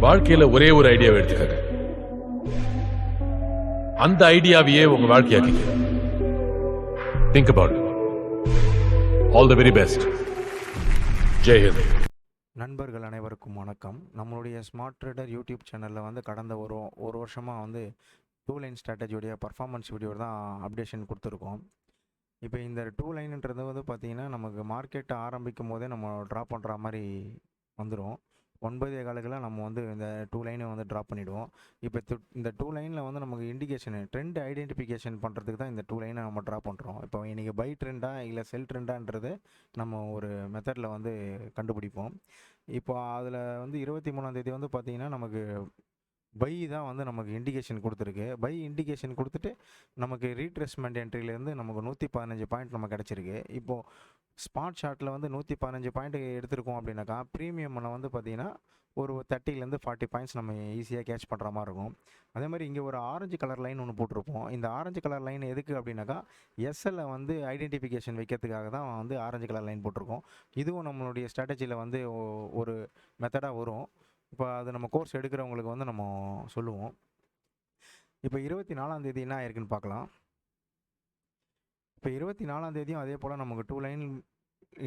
வாழ்க்கையில ஒரே ஒரு ஐடியாவை எடுத்துக்கங்க, அந்த ஐடியாவையே உங்க வாழ்க்கையாக்கிக்க. Think about it. All the very best. Jai Hind. நண்பர்கள் அனைவருக்கும் வணக்கம். நம்மளுடைய ஸ்மார்ட் ட்ரேடர் யூடியூப் சேனலில் வந்து கடந்த ஒரு வருஷமாக வந்து டூ லைன் ஸ்ட்ராட்டஜியோடைய பர்ஃபார்மன்ஸ் வீடியோ தான் அப்டேஷன் கொடுத்துருக்கோம். இப்போ இந்த டூ லைன்ன்றது வந்து பார்த்திங்கன்னா நமக்கு மார்க்கெட் ஆரம்பிக்கும் போதே நம்ம ட்ராப் பண்ணுற மாதிரி வந்துடும். 9 காலுக்கெல்லாம் நம்ம வந்து இந்த டூ லைனை வந்து ட்ராப் பண்ணிவிடுவோம். இப்போ இந்த டூ லைனில் வந்து நமக்கு இண்டிகேஷனு ட்ரெண்ட் ஐடென்டிஃபிகேஷன் பண்ணுறதுக்கு தான் இந்த டூ லைனை நம்ம ட்ராப் பண்ணுறோம். இப்போ இன்றைக்கி பை ட்ரெண்டா இல்லை செல் ட்ரெண்டான்றது நம்ம ஒரு மெத்தடில் வந்து கண்டுபிடிப்போம். இப்போ அதில் வந்து 23ஆம் தேதி வந்து பார்த்திங்கன்னா நமக்கு பை தான் வந்து நமக்கு இண்டிகேஷன் கொடுத்துருக்கு. பை இண்டிகேஷன் கொடுத்துட்டு நமக்கு ரீட்ரேஸ்மெண்ட் என்ட்ரிலேருந்து நமக்கு 115 பாயிண்ட் நம்ம கிடச்சிருக்கு. இப்போது ஸ்பாட் ஷார்ட்டில் வந்து 115 பாயிண்ட் எடுத்திருக்கோம் அப்படின்னாக்கா ப்ரீமியமில் வந்து பார்த்திங்கன்னா ஒரு 30லேருந்து 40 பாயிண்ட்ஸ் நம்ம ஈஸியாக கேட்ச் பண்ணுற மாதிரி இருக்கும். அதே மாதிரி இங்கே ஒரு ஆரஞ்சு கலர் லைன் ஒன்று போட்டிருப்போம். இந்த ஆரஞ்சு கலர் லைன் எதுக்கு அப்படின்னாக்கா எஸ்எல்லை வந்து ஐடென்டிஃபிகேஷன் வைக்கிறதுக்காக தான் வந்து ஆரஞ்சு கலர் லைன் போட்டிருக்கோம். இதுவும் நம்மளுடைய ஸ்ட்ராட்டஜியில் வந்து ஒரு மெத்தடாக வரும். இப்போ அது நம்ம கோர்ஸ் எடுக்கிறவங்களுக்கு வந்து நம்ம சொல்லுவோம். இப்போ 24ஆம் தேதி என்ன ஆயிருக்குன்னு பார்க்கலாம். இப்போ 24ஆம் தேதியும் அதே போல் நமக்கு டூ லைன்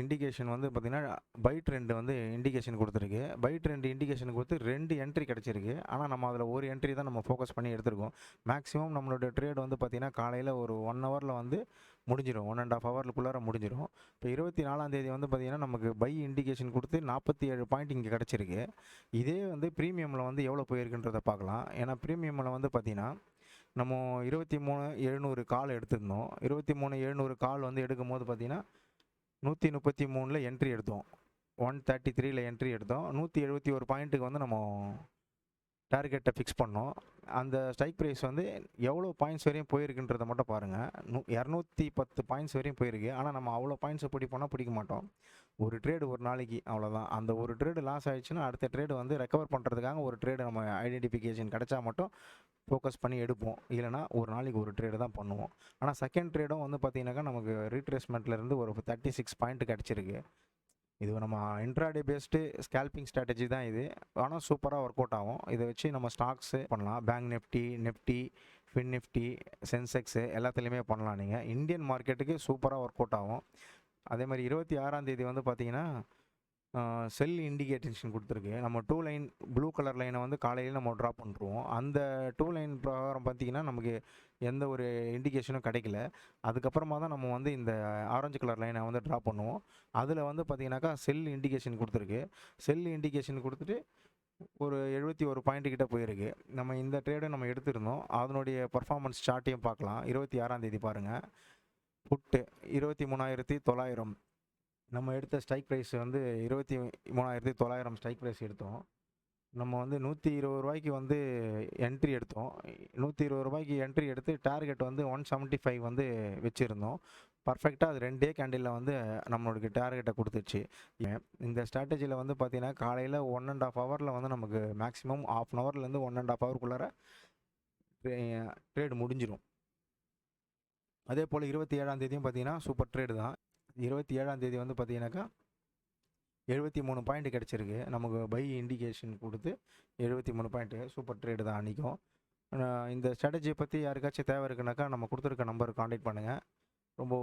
இண்டிகேஷன் வந்து பார்த்திங்கன்னா பை ட்ரெண்ட் வந்து இண்டிகேஷன் கொடுத்துருக்கு. பை ட்ரெண்ட் இண்டிகேஷன் கொடுத்து 2 என்ட்ரி கிடச்சிருக்கு. ஆனால் நம்ம அதில் ஒரு என்ட்ரி தான் நம்ம ஃபோக்கஸ் பண்ணி எடுத்திருக்கோம். மேக்ஸிமம் நம்மளோட ட்ரேட் வந்து பார்த்திங்கன்னா காலையில் ஒரு 1 ஹவரில் வந்து முடிஞ்சிடும். 1.5 ஹவருக்குள்ளார முடிஞ்சிடும். இப்போ 24ஆம் தேதி வந்து பார்த்திங்கன்னா நமக்கு பை இண்டிகேஷன் கொடுத்து 47 பாயிண்ட் இங்கே கிடச்சிருக்கு. இதே வந்து ப்ரீமியமில் வந்து எவ்வளோ போயிருக்குன்றதை பார்க்கலாம். ஏன்னா ப்ரீமியமில் வந்து பார்த்திங்கன்னா நம்ம 23,700 கால் எடுத்திருந்தோம். 23,700 கால் வந்து எடுக்கும் போது பார்த்திங்கன்னா 133ல் என்ட்ரி எடுத்தோம். 133ல் என்ட்ரி எடுத்தோம். 171 பாயிண்ட்டுக்கு வந்து நம்ம டார்கெட்டை ஃபிக்ஸ் பண்ணோம். அந்த ஸ்ட்ரைக் ப்ரைஸ் வந்து எவ்வளோ பாயிண்ட்ஸ் வரையும் போயிருக்குன்றதை மட்டும் பாருங்கள். 210 பாயிண்ட்ஸ் வரையும் போயிருக்கு. ஆனால் நம்ம அவ்வளோ பாயிண்ட்ஸை பிடிக்க மாட்டோம். ஒரு ட்ரேடு ஒரு நாளைக்கு அவ்வளோதான். அந்த ஒரு ட்ரேடு லாஸ் ஆகிடுச்சுன்னா அடுத்த ட்ரேடு வந்து ரெக்கவர் பண்ணுறதுக்காக ஒரு ட்ரேடு நம்ம ஐடென்டிஃபிகேஷன் கிடச்சா மட்டும் ஃபோக்கஸ் பண்ணி எடுப்போம். இல்லைனா ஒரு நாளைக்கு ஒரு ட்ரேடு தான் பண்ணுவோம். ஆனால் செகண்ட் ட்ரேடும் வந்து பார்த்திங்கனாக்கா நமக்கு ரீட்ரேஸ்மெண்ட்லேருந்து ஒரு 36 பாயிண்ட் கிடச்சிருக்கு. இது நம்ம இன்ட்ராடே பேஸ்டு ஸ்கேல்பிங் ஸ்ட்ராட்டஜி தான் இது. ஆனால் சூப்பராக ஒர்க் அவுட் ஆகும். இதை வச்சு நம்ம ஸ்டாக்ஸு பண்ணலாம். Bank Nifty, fin Nifty, Sensex எல்லாத்துலேயுமே பண்ணலாம். நீங்கள் இந்தியன் மார்க்கெட்டுக்கு சூப்பராக ஒர்க் அவுட் ஆகும். அதே மாதிரி 26ஆம் தேதி வந்து பார்த்திங்கன்னா செல் இண்டிகேஷன் கொடுத்துருக்கு. நம்ம டூ லைன் ப்ளூ கலர் லைனை வந்து காலையில் நம்ம ட்ராப் பண்ணுறோம். அந்த டூ லைன் பிரகாரம் பார்த்திங்கன்னா நமக்கு எந்த ஒரு இண்டிகேஷனும் கிடைக்கல. அதுக்கப்புறமா தான் நம்ம வந்து இந்த ஆரஞ்சு கலர் லைனை வந்து ட்ராப் பண்ணுவோம். அதில் வந்து பார்த்திங்கனாக்கா செல் இண்டிகேஷன் கொடுத்துருக்கு. செல் இண்டிகேஷன் கொடுத்துட்டு ஒரு 71 பாயிண்ட் கிட்ட போயிருக்கு. நம்ம இந்த ட்ரேடை நம்ம எடுத்திருந்தோம். அதனுடைய பர்ஃபார்மன்ஸ் சார்ட்டையும் பார்க்கலாம். 26ஆம் தேதி பாருங்கள். புட்டு 23,900 நம்ம எடுத்த ஸ்ட்ரைக் ப்ரைஸ் வந்து 23,900 ஸ்ட்ரைக் ப்ரைஸ் எடுத்தோம். நம்ம வந்து 120 ரூபாய்க்கு வந்து என்ட்ரி எடுத்தோம். 120 ரூபாய்க்கு என்ட்ரி எடுத்து டார்கெட் வந்து 175 வந்து வச்சுருந்தோம். பர்ஃபெக்டாக அது 2 கேண்டிலில் வந்து நம்மளுக்கு டார்கெட்டை கொடுத்துச்சு. இந்த ஸ்ட்ராட்டஜியில் வந்து பார்த்திங்கன்னா காலையில் 1.5 ஹவரில் வந்து நமக்கு மேக்ஸிமம் 1/2 ஹவர்லேருந்து 1.5 ஹவருக்குள்ளார ட்ரேடு முடிஞ்சிடும். அதே போல் 27ஆம் தேதியும் பார்த்திங்கன்னா சூப்பர் ட்ரேடு தான். 27ஆம் தேதி வந்து பார்த்திங்கனாக்கா 73 பாயிண்ட் கிடச்சிருக்கு. நமக்கு பை இண்டிகேஷன் கொடுத்து 73 பாயிண்ட்டு சூப்பர் ட்ரேடு தான் அன்றைக்கும். இந்த ஸ்ட்ராட்டஜியை பற்றி யாருக்காச்சும் தேவை இருக்குனாக்கா நம்ம கொடுத்துருக்க நம்பருக்கு காண்டாக்ட் பண்ணுங்கள். ரொம்ப